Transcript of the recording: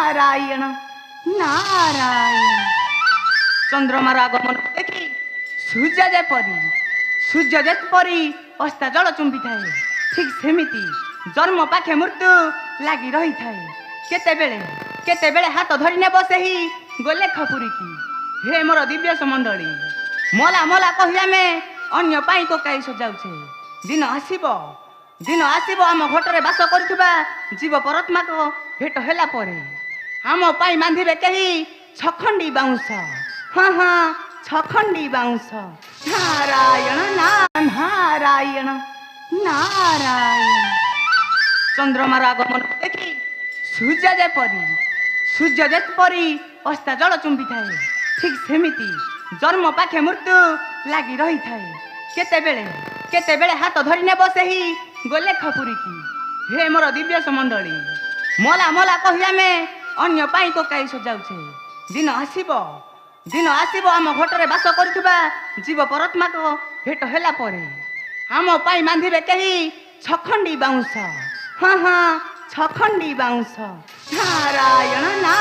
नारायण नारायण चंद्रमार आगमन देखी सूर्य जेपरी अस्ता जल चुंबी थाए ठीक सेमिति जन्म पाखे मृत्यु लगी रही थाए केतेबेले हाथ धरी ने बसे ही गोले खपुरी की हे मोर दिव्य समंडली मला मला कहि आमे अन्य पाई कोकाई सजाउछे दिन आसीबो आम घटरे बास करथुबा जीव परमात्मा को भेट होला परे आम पाई बांधिबे केही छखंडी बाउंस हाँ छखंडी बाउंस नारायण नारायण नारायण चंद्रमार आगमन देखी सूर्य जेपरी अस्ता जल चुंबी थाए ठीक सेमिति जन्म पाखे मृत्यु लगी रही थाए केतेबेले हाथ धरी ने बसे ही गोले खपुरी की हे मोर दिव्य समंडली मला कहि आमे अन्य पाई कोकाई सजाउछे दिन आसीबो आम घटरे बास करथुबा जीव परमात्मा को भेट होला परे आम पाई बांधिबे केही छखंडी बाउंस हाँ छखंडी बाउंस नारायण ना